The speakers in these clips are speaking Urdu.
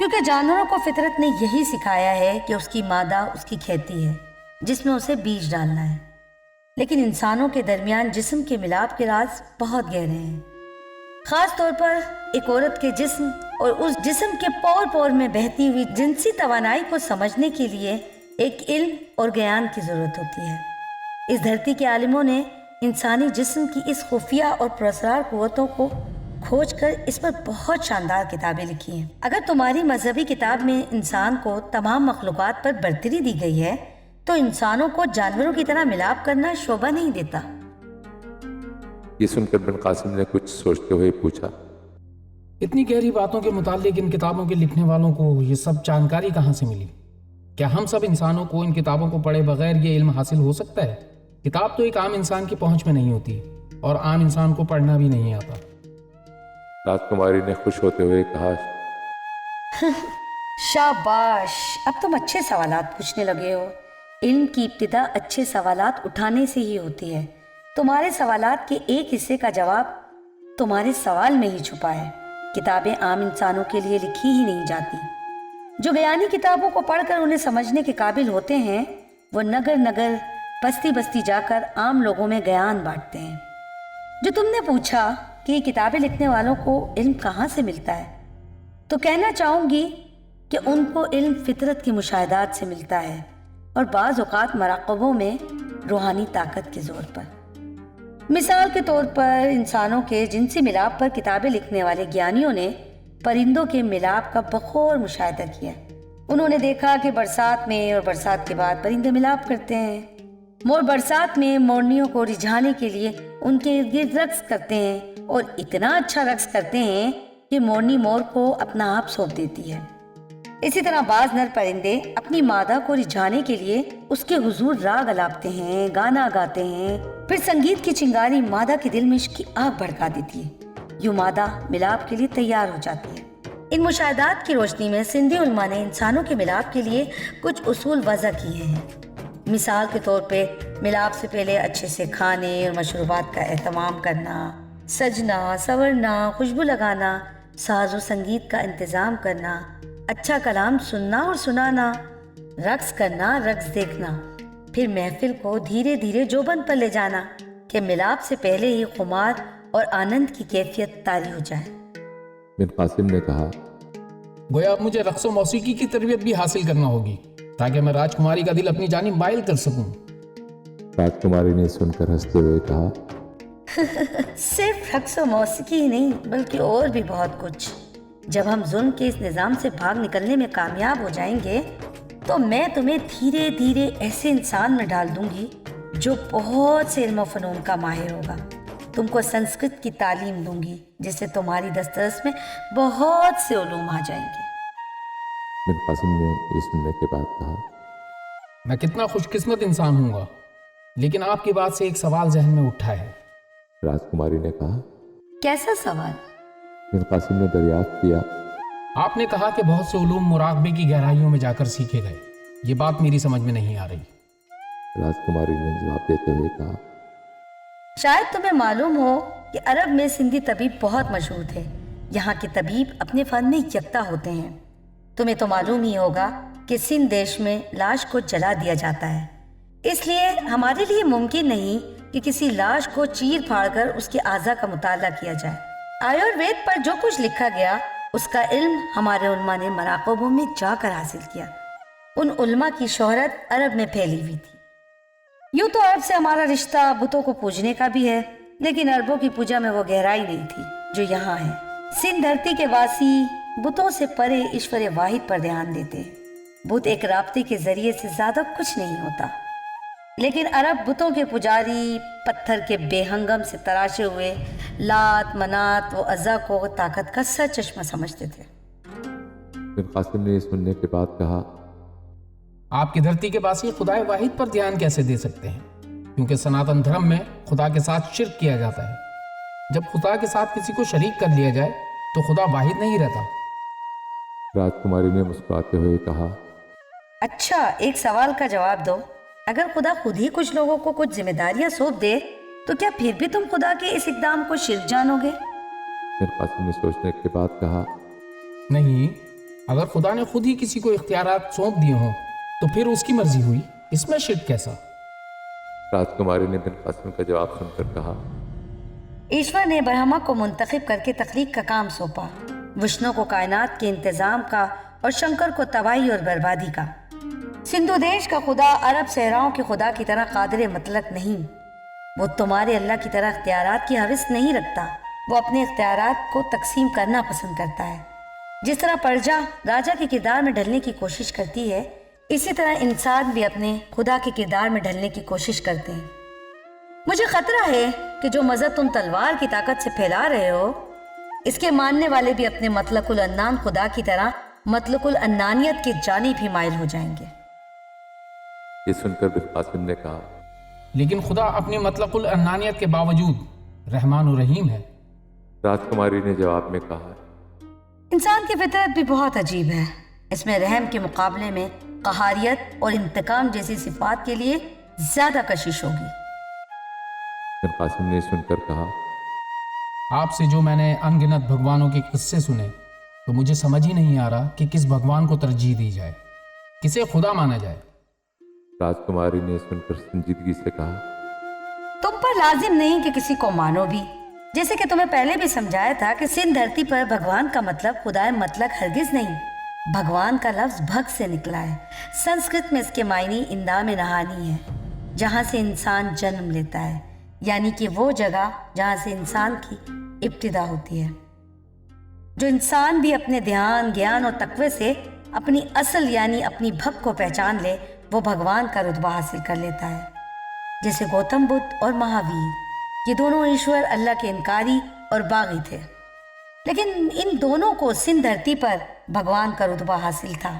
کیونکہ جانوروں کو فطرت نے یہی سکھایا ہے کہ اس کی مادہ اس کی کھیتی ہے جس میں اسے بیج ڈالنا ہے، لیکن انسانوں کے درمیان جسم کے ملاپ کے راز بہت گہرے ہیں، خاص طور پر ایک عورت کے جسم اور اس جسم کے پور پور میں بہتی ہوئی جنسی توانائی کو سمجھنے کے لیے ایک علم اور گیان کی ضرورت ہوتی ہے۔ اس دھرتی کے عالموں نے انسانی جسم کی اس خفیہ اور پراسرار قوتوں کو کھوج کر اس پر بہت شاندار کتابیں لکھی ہیں۔ اگر تمہاری مذہبی کتاب میں انسان کو تمام مخلوقات پر برتری دی گئی ہے تو انسانوں کو جانوروں کی طرح ملاپ کرنا شوبھا نہیں دیتا۔ یہ سن کر بن قاسم نے کچھ سوچتے ہوئے پوچھا، اتنی گہری باتوں کے متعلق ان کتابوں کے لکھنے والوں کو یہ سب جانکاری کہاں سے ملی؟ کیا ہم سب انسانوں کو ان کتابوں کو پڑھے بغیر یہ علم حاصل ہو سکتا ہے؟ کتاب تو ایک عام انسان کی پہنچ میں نہیں ہوتی اور عام انسان کو پڑھنا بھی نہیں آتا۔ راجکماری نے خوش ہوتے ہوئے کہا، شاباش، اب تم اچھے سوالات پوچھنے لگے ہو۔ علم کی ابتدا اچھے سوالات اٹھانے سے ہی ہوتی ہے۔ تمہارے سوالات کے ایک حصے کا جواب تمہارے سوال میں ہی چھپا ہے۔ کتابیں عام انسانوں کے لیے لکھی ہی نہیں جاتی۔ جو گیانی کتابوں کو پڑھ کر انہیں سمجھنے کے قابل ہوتے ہیں وہ نگر نگر بستی بستی جا کر عام لوگوں میں گیان بانٹتے ہیں۔ جو تم نے پوچھا کہ یہ کتابیں لکھنے والوں کو علم کہاں سے ملتا ہے، تو کہنا چاہوں گی کہ ان کو علم فطرت کے مشاہدات سے ملتا ہے اور بعض اوقات مراقبوں میں روحانی طاقت کے زور پر۔ مثال کے طور پر انسانوں کے جنسی ملاپ پر کتابیں لکھنے والے گیانیوں نے پرندوں کے ملاپ کا بخور مشاہدہ کیا۔ انہوں نے دیکھا کہ برسات میں اور برسات کے بعد پرندے ملاپ کرتے ہیں۔ مور برسات میں مورنیوں کو رجھانے کے لیے ان کے ارد گرد رقص کرتے ہیں اور اتنا اچھا رقص کرتے ہیں کہ مورنی مور کو اپنا آپ سونپ دیتی ہے۔ اسی طرح بعض نر پرندے اپنی مادہ کو رجھانے کے لیے اس کے حضور راگ الاپتے ہیں، گانا گاتے ہیں، پھر سنگیت کی چنگاری مادہ کے دل میں عشق کی آگ بھڑکا دیتی ہے۔ یوں مادہ ملاپ کے لیے تیار ہو جاتی ہے۔ ان مشاہدات کی روشنی میں سندھی علماء نے انسانوں کے ملاپ کے لیے کچھ اصول وضع کیے ہیں۔ مثال کے طور پہ ملاپ سے پہلے اچھے سے کھانے اور مشروبات کا اہتمام کرنا، سجنا، سنورنا، خوشبو لگانا، ساز و سنگیت کا انتظام کرنا، اچھا کلام سننا اور سنانا، رقص کرنا، رقص دیکھنا، پھر محفل کو دھیرے دھیرے جوبن پر لے جانا کہ ملاپ سے پہلے ہی خمار اور آنند کی کیفیت طاری ہو جائے۔ بن قاسم نے کہا، گویا اب مجھے رقص و موسیقی کی تربیت بھی حاصل کرنا ہوگی تاکہ میں راجکماری کا دل اپنی جانب مائل کر سکوں۔ راجکماری نے سن کر ہنستے ہوئے کہا، صرف رقص و موسیقی ہی نہیں بلکہ اور بھی بہت کچھ۔ جب ہم ظلم کے اس نظام سے بھاگ نکلنے میں کامیاب ہو جائیں گے تو میں تمہیں دھیرے دھیرے ایسے انسان میں ڈال دوں گی جو بہت سے علم و فنون کا ماہر ہوگا۔ تم کو سنسکرت کی تعلیم دوں گی جس سے تمہاری دسترس میں بہت سے علوم آ جائیں گے۔ بن قاسم نے یہ سننے کے بعد کہا، میں کتنا خوش قسمت انسان ہوں گا، لیکن آپ کی بات سے ایک سوال ذہن میں اٹھا ہے۔ راجکماری نے کہا، کیسا سوال؟ بن قاسم نے دریافت کیا، آپ نے کہا کہ بہت سے علوم مراقبے کی گہرائیوں میں جا کر سیکھے گئے۔ یہ بات میری سمجھ میں نہیں آ رہی۔ راجکماری نے جواب دیتے ہوئے کہا، شاید تمہیں معلوم ہو کہ عرب میں سندھی طبیب بہت مشہور تھے۔ یہاں کے طبیب اپنے فن میں یکتا ہوتے ہیں۔ تمہیں تو معلوم ہی ہوگا کہ سندھ دیش میں لاش کو جلا دیا جاتا ہے، اس لیے ہمارے لیے ممکن نہیں کہ کسی لاش کو چیر پھاڑ کر اس کے اعضاء کا مطالعہ کیا جائے۔ آیوروید پر جو کچھ لکھا گیا اس کا علم ہمارے علماء نے مراقبوں میں جا کر حاصل کیا۔ ان علماء کی شہرت عرب میں پھیلی ہوئی تھی۔ یوں تو عرب سے ہمارا رشتہ بتوں کو پوجنے کا بھی ہے، لیکن عربوں کی پوجا میں وہ گہرائی نہیں تھی جو یہاں ہے۔ سندھ دھرتی کے واسی بتوں سے پرے ایشور واحد پر دھیان دیتے۔ بت ایک رابطے کے ذریعے سے زیادہ کچھ نہیں ہوتا، لیکن عرب بتوں کے پجاری پتھر کے بے ہنگم سے تراشے ہوئے لات، منات و عزا کو طاقت کا سر چشمہ سمجھتے تھے۔ بن قاسم نے یہ سننے کے بعد کہا، آپ کی دھرتی کے باسی خدائے واحد پر دھیان کیسے دے سکتے ہیں؟ کیونکہ سناتن دھرم میں خدا کے ساتھ شرک کیا جاتا ہے۔ جب خدا کے ساتھ کسی کو شریک کر لیا جائے تو خدا واحد نہیں رہتا۔ راجکماری نے مسکراتے ہوئے کہا، اچھا، ایک سوال کا جواب دو۔ اگر خدا خود ہی کچھ لوگوں کو کچھ ذمہ داریاں سونپ دے تو کیا پھر بھی تم خدا کے اس اقدام کو شرک جانو گے؟ بن قاسم نے سوچنے کے بعد کہا، نہیں، اگر خدا نے خود ہی کسی کو اختیارات سونپ دیے ہوں تو پھر اس کی مرضی ہوئی، اس میں شرک کیسا؟ راجکماری نے بن قاسم کا جواب سن کر کہا، ایشور نے برہما کو منتخب کر کے تخلیق کا کام سونپا، وشنو کو کائنات کے انتظام کا اور شنکر کو تباہی اور بربادی کا۔ سندھو دیش کا خدا عرب صحراؤں کے خدا کی طرح قادر مطلق نہیں، وہ تمہارے اللہ کی طرح اختیارات کی حوث نہیں رکھتا، وہ اپنے اختیارات کو تقسیم کرنا پسند کرتا ہے۔ جس طرح پرجا راجا کے کردار میں ڈھلنے کی کوشش کرتی ہے، اسی طرح انسان بھی اپنے خدا کے کردار میں ڈھلنے کی کوشش کرتے ہیں۔ مجھے خطرہ ہے کہ جو مزہ تم تلوار کی طاقت سے پھیلا رہے ہو، اس کے ماننے والے بھی اپنے مطلق العنان خدا کی طرح مطلق العنانیت کی جانب ہی مائل ہو جائیں گے۔ یہ سن کر بن قاسم نے کہا، لیکن خدا اپنی مطلق العنانیت کے باوجود رحمان و رحیم ہے۔ راجکماری نے جواب میں کہا، انسان کی فطرت بھی بہت عجیب ہے، اس میں رحم کے مقابلے میں قہاریت اور انتقام جیسی صفات کے لیے زیادہ کشش ہوگی۔ بن قاسم نے سن کر کہا، آپ سے جو میں نے ان گنت بھگوانوں کے قصے سنے تو مجھے سمجھ ہی نہیں آ رہا کہ کس بھگوان کو ترجیح دی جائے، کسے خدا مانا جائے۔ راجکماری نے سن کر سنجیدگی سے کہا، تم پر لازم نہیں کہ کسی کو مانو بھی، جیسے کہ تمہیں پہلے بھی سمجھایا تھا کہ سن دھرتی پر بھگوان کا مطلب خدائے مطلق ہرگز نہیں۔ بھگوان کا لفظ بھگ سے نکلا ہے، سنسکرت میں اس کے معنی اندام نہانی ہے، جہاں سے انسان جنم لیتا ہے، یعنی کہ وہ جگہ جہاں سے انسان کی ابتدا ہوتی ہے۔ جو انسان بھی اپنے دھیان، گیان اور تقوی سے اپنی اصل یعنی اپنی بھگ کو پہچان لے، وہ بھگوان کا رتبہ حاصل کر لیتا ہے۔ جیسے گوتم بدھ اور مہاویر، یہ دونوں ایشور اللہ کے انکاری اور باغی تھے، لیکن ان دونوں کو سن دھرتی پر بھگوان کا رتبہ حاصل تھا۔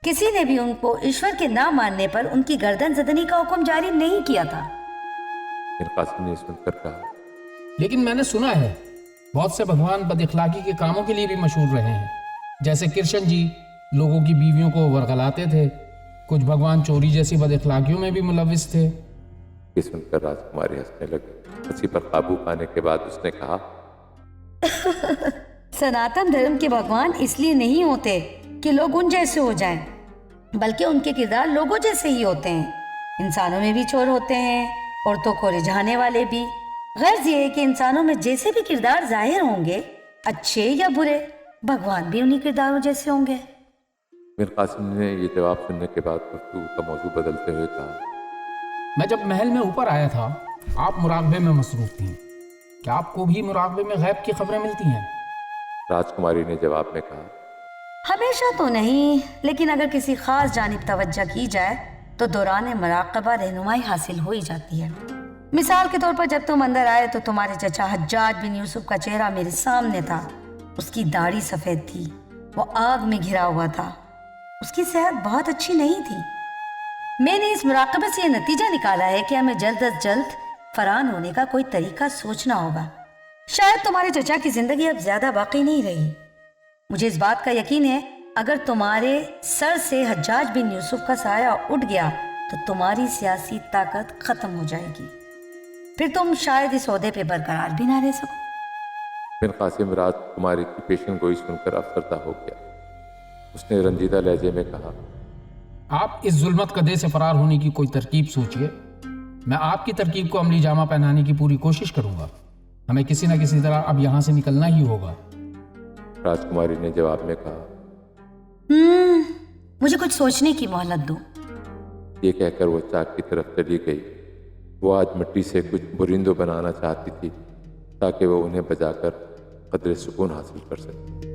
کسی نے بھی ان کو ایشور کے نہ ماننے پر ان کی گردن زدنی کا حکم جاری نہیں کیا تھا۔ بن قاسم نے سن کر کہا، لیکن میں نے سنا ہے بہت سے بھگوان بد اخلاقی کے کاموں کے لیے بھی مشہور رہے ہیں، جیسے کرشن جی لوگوں کی بیویوں کو ورغلاتے تھے، کچھ بھگوان چوری جیسی بد اخلاقیوں میں بھی ملوث تھے۔ یہ سن کر راجکماری ہنسنے لگی۔ ہنسی پر قابو پانے کے بعد اس نے کہا، سناتن دھرم کے بھگوان اس لیے نہیں ہوتے کہ لوگ ان جیسے ہو جائیں، بلکہ ان کے کردار لوگوں جیسے ہی ہوتے ہیں۔ انسانوں میں بھی چور ہوتے ہیں، عورتوں کو رجھانے والے بھی۔ غرض یہ ہے کہ انسانوں میں جیسے بھی کردار ظاہر ہوں گے، اچھے یا برے، بھگوان بھی انہی کرداروں جیسے ہوں گے۔ بن قاسم نے یہ جواب سننے کے بعد گفتگو کا موضوع بدلتے ہوئے کہا، میں جب محل میں اوپر آیا تھا آپ مراقبے میں مصروف تھیں، کیا آپ کو بھی مراقبے میں غیب کی خبریں ملتی ہیں؟ راجکماری نے جواب میں کہا، ہمیشہ تو نہیں، لیکن اگر کسی خاص جانب توجہ کی جائے تو دوران مراقبہ رہنمائی حاصل ہو ہی جاتی ہے۔ مثال کے طور پر جب تم اندر آئے تو تمہارے چچا حجاج بن یوسف کا چہرہ میرے سامنے تھا۔ اس کی داڑھی سفید تھی، وہ آگ میں گھرا ہوا تھا، اس کی صحت بہت اچھی نہیں تھی۔ میں نے اس مراقبے سے یہ نتیجہ نکالا ہے کہ ہمیں جلد از جلد فران ہونے کا کوئی طریقہ سوچنا ہوگا۔ شاید تمہارے چچا کی زندگی اب زیادہ باقی نہیں رہی۔ مجھے اس بات کا یقین ہے اگر تمہارے سر سے حجاج بن یوسف کا سایہ اٹھ گیا تو تمہاری سیاسی طاقت ختم ہو جائے گی، پھر تم شاید اس عہدے پہ برقرار بھی نہ رہ سکو۔ بن قاسم راجکماری کی پیشن گوئی سن کر افسردہ ہو گیا۔ اس نے رنجیدہ لہجے میں کہا، آپ اس ظلمت قدے سے فرار ہونے کی کوئی ترکیب سوچئے، میں آپ کی ترکیب کو عملی جامہ پہنانے کی پوری کوشش کروں گا۔ ہمیں کسی نہ کسی طرح اب یہاں سے نکلنا ہی ہوگا۔ راجکماری نے جواب میں کہا، مجھے کچھ سوچنے کی مہلت دو۔ یہ کہہ کر وہ چاک کی طرف چلی گئی۔ وہ آج مٹی سے کچھ بریندوں بنانا چاہتی تھی تاکہ وہ انہیں بجا کر قدرے سکون حاصل کر سکے۔